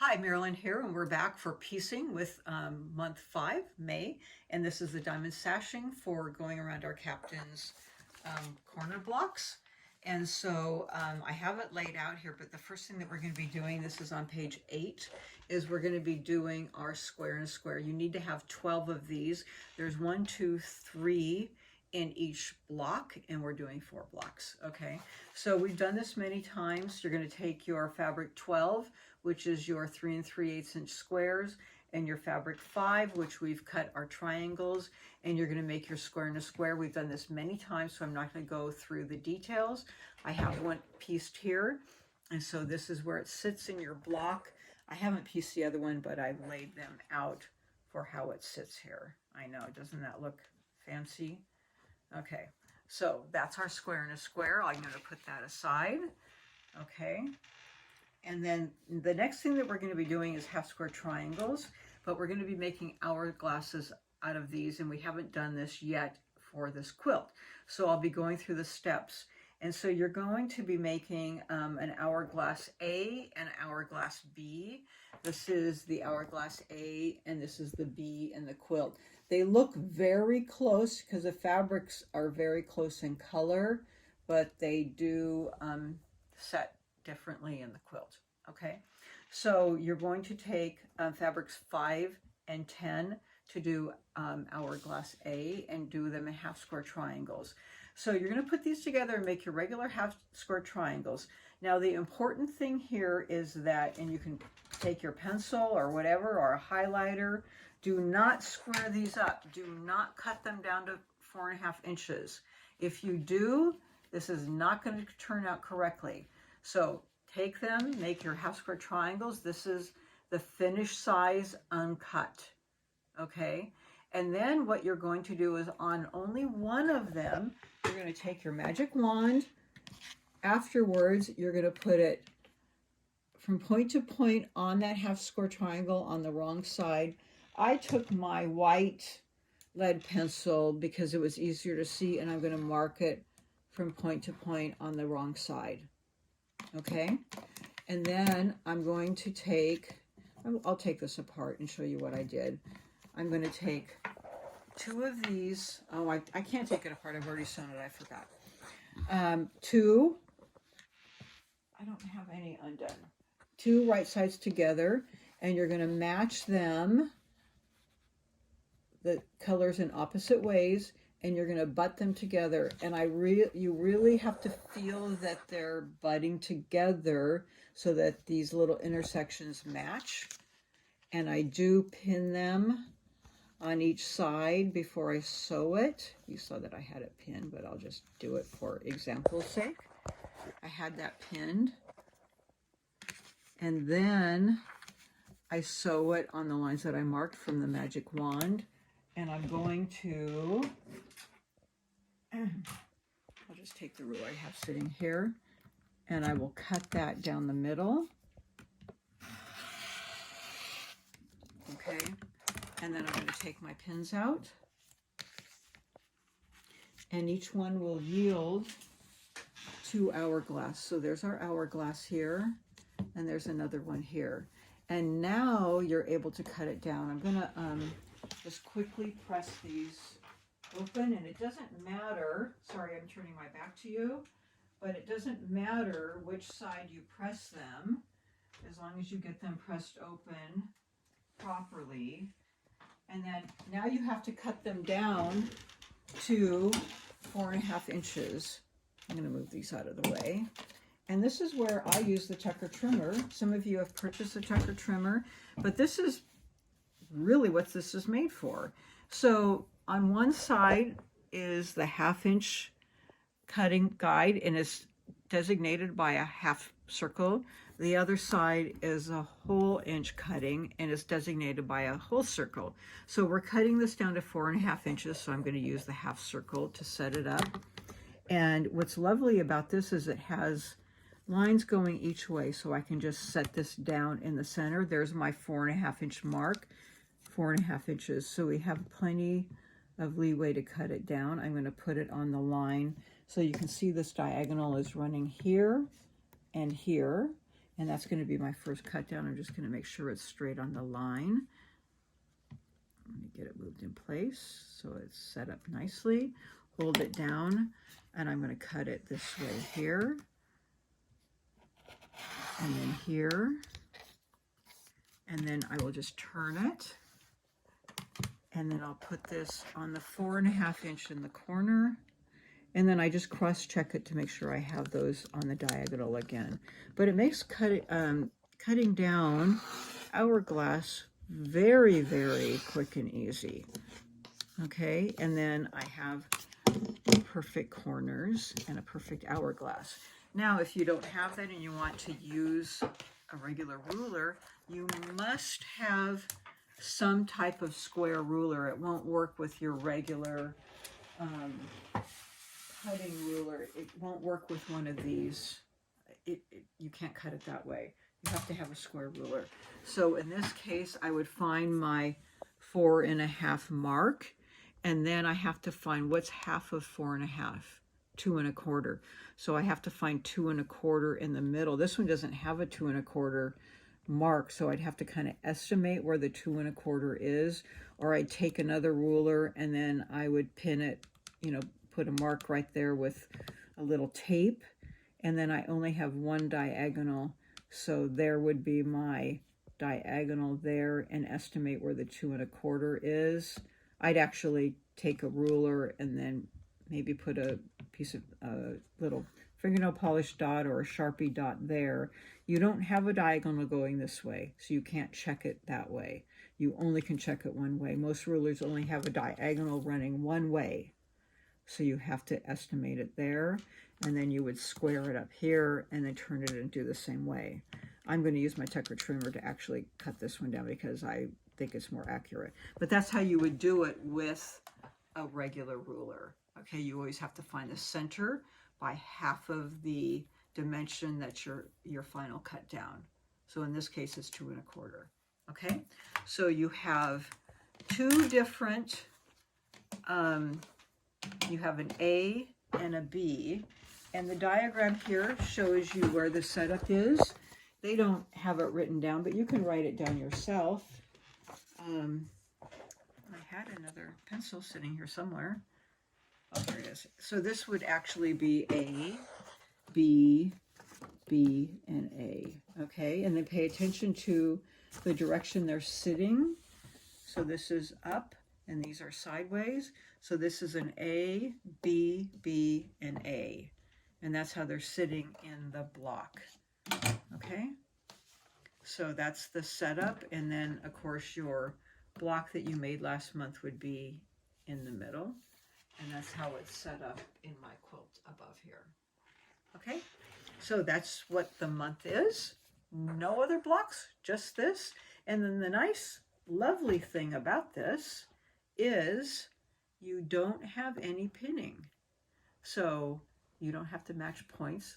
Hi, Marilyn here, and we're back for piecing with month 5, May, and this is the diamond sashing for going around our captain's corner blocks. And so I have it laid out here, but the first thing that we're going to be doing, this is on page 8, is we're going to be doing our square and a square. You need to have 12 of these. There's 1, 2, 3 in each block, and we're doing 4 blocks. Okay, so we've done this many times. You're going to take your fabric 12, which is your 3 3/8 inch squares, and your fabric 5, which we've cut our triangles, and you're going to make your square and a square. We've done this many times, so I'm not going to go through the details. I have one pieced here, and so this is where it sits in your block. I haven't pieced the other one, but I've laid them out for how it sits here. I know, doesn't that look fancy? Okay, so that's our square and a square. I'm going to put that aside. Okay, and then the next thing that we're going to be doing is half square triangles, but we're going to be making hourglasses out of these, and we haven't done this yet for this quilt. So I'll be going through the steps. And so you're going to be making an hourglass A and hourglass B. This is the hourglass A, and this is the B in the quilt. They look very close because the fabrics are very close in color, but they do set differently in the quilt. Okay, so you're going to take fabrics 5 and 10 to do hourglass A and do them in half square triangles. So you're going to put these together and make your regular half square triangles. Now the important thing here is that, and you can take your pencil or whatever or a highlighter, do not square these up. Do not cut them down to 4.5 inches. If you do, this is not going to turn out correctly. So take them, make your half square triangles. This is the finished size uncut. Okay, and then what you're going to do is on only one of them, you're going to take your magic wand. Afterwards, you're going to put it from point to point on that half square triangle on the wrong side. I took my white lead pencil because it was easier to see, and I'm going to mark it from point to point on the wrong side. Okay, and then I'm going to take, I'll take this apart and show you what I did. I'm going to take 2 of these. Oh, I can't take it apart. I've already sewn it. I forgot. 2, I don't have any undone. 2 right sides together, and you're going to match them, the colors in opposite ways, and you're going to butt them together. And you really have to feel that they're butting together so that these little intersections match. And I do pin them on each side before I sew it. You saw that I had it pinned, but I'll just do it for example's sake. I had that pinned, and then I sew it on the lines that I marked from the magic wand. And I'm going to, I'll just take the ruler I have sitting here, and I will cut that down the middle. Okay, and then I'm going to take my pins out, and each one will yield 2 hourglass. So there's our hourglass here, and there's another one here. And now you're able to cut it down. I'm going to just quickly press these open, and it doesn't matter, sorry I'm turning my back to you, but it doesn't matter which side you press them, as long as you get them pressed open properly. And then now you have to cut them down to 4.5 inches. I'm going to move these out of the way. And this is where I use the Tucker trimmer. Some of you have purchased the Tucker trimmer, but this is really what this is made for. So on one side is the 1/2 inch cutting guide, and it's designated by a half circle. The other side is a whole inch cutting, and it's designated by a whole circle. So we're cutting this down to 4.5 inches, so I'm going to use the half circle to set it up. And what's lovely about this is it has lines going each way, so I can just set this down in the center. There's my 4.5 inch mark, 4.5 inches. So we have plenty of leeway to cut it down. I'm going to put it on the line so you can see this diagonal is running here and here. And that's going to be my first cut down. I'm just going to make sure it's straight on the line. Let me get it moved in place so it's set up nicely. Hold it down, and I'm going to cut it this way here, and then here, and then I will just turn it, and then I'll put this on the 4.5 inch in the corner, and then I just cross-check it to make sure I have those on the diagonal again. But it makes cutting down hourglass very, very quick and easy. Okay, and then I have perfect corners and a perfect hourglass. Now, if you don't have that and you want to use a regular ruler, you must have some type of square ruler. It won't work with your regular cutting ruler. It won't work with one of these. You can't cut it that way. You have to have a square ruler. So in this case, I would find my 4.5 mark, and then I have to find what's half of 4.5, 2.25. So I have to find 2.25 in the middle. This one doesn't have a 2.25 mark, so I'd have to kind of estimate where the 2.25 is, or I'd take another ruler and then I would pin it, you know, put a mark right there with a little tape, and then I only have one diagonal, so there would be my diagonal there, and estimate where the 2.25 is. I'd actually take a ruler and then maybe put a piece of little fingernail polish dot or a Sharpie dot there. You don't have a diagonal going this way, so you can't check it that way. You only can check it one way. Most rulers only have a diagonal running one way, so you have to estimate it there, and then you would square it up here and then turn it and do the same way. I'm going to use my Tecker trimmer to actually cut this one down because I think it's more accurate. But that's how you would do it with a regular ruler. Okay, you always have to find the center by half of the dimension that's your final cut down. So in this case, it's 2.25. Okay, so you have two different, you have an A and a B, and the diagram here shows you where the setup is. They don't have it written down, but you can write it down yourself. I had another pencil sitting here somewhere. Oh, here it is. So this would actually be A, B, B, and A. Okay, and then pay attention to the direction they're sitting. So this is up, and these are sideways. So this is an A, B, B, and A. And that's how they're sitting in the block. Okay, so that's the setup, and then of course your block that you made last month would be in the middle, and that's how it's set up in my quilt above here. Okay, so that's what the month is. No other blocks, just this. And then the nice, lovely thing about this is you don't have any pinning, so you don't have to match points.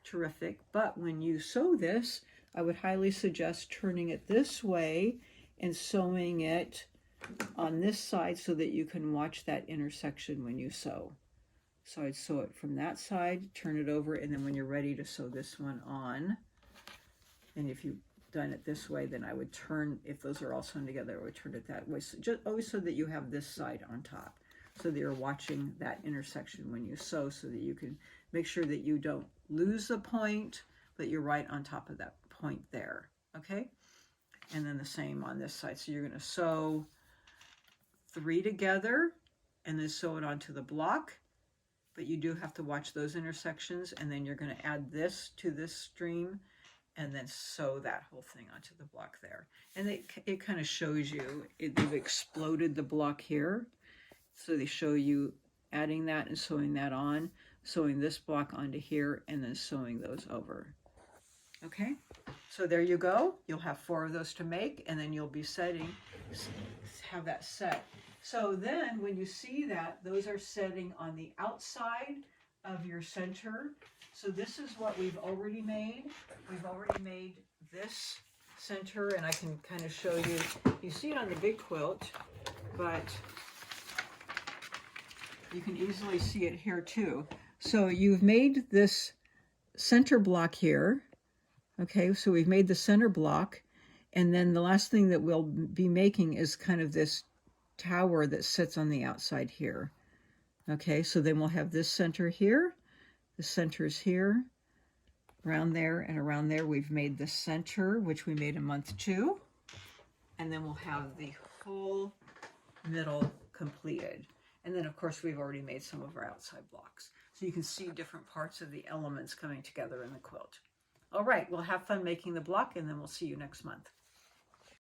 Terrific. But when you sew this, I would highly suggest turning it this way and sewing it on this side so that you can watch that intersection when you sew. So I'd sew it from that side, turn it over, and then when you're ready to sew this one on, and if you've done it this way, then I would turn, if those are all sewn together, I would turn it that way. So just always so that you have this side on top, so that you're watching that intersection when you sew, so that you can make sure that you don't lose the point, but you're right on top of that point there. Okay, and then the same on this side. So you're going to sew 3 together and then sew it onto the block, but you do have to watch those intersections, and then you're going to add this to this stream and then sew that whole thing onto the block there. And it kind of shows you, they've exploded the block here, so they show you adding that and sewing that on, sewing this block onto here, and then sewing those over. Okay, so there you go. You'll have 4 of those to make, and then you'll be have that set. So then when you see that, those are setting on the outside of your center. So this is what we've already made. We've already made this center, and I can kind of show you. You see it on the big quilt, but you can easily see it here too. So you've made this center block here, Okay, so we've made the center block, and then the last thing that we'll be making is kind of this tower that sits on the outside here. Okay, so then we'll have this center here, the center's here, around there and around there. We've made the center, which we made in month 2, and then we'll have the whole middle completed. And then of course we've already made some of our outside blocks. So you can see different parts of the elements coming together in the quilt. All right, well, have fun making the block, and then we'll see you next month.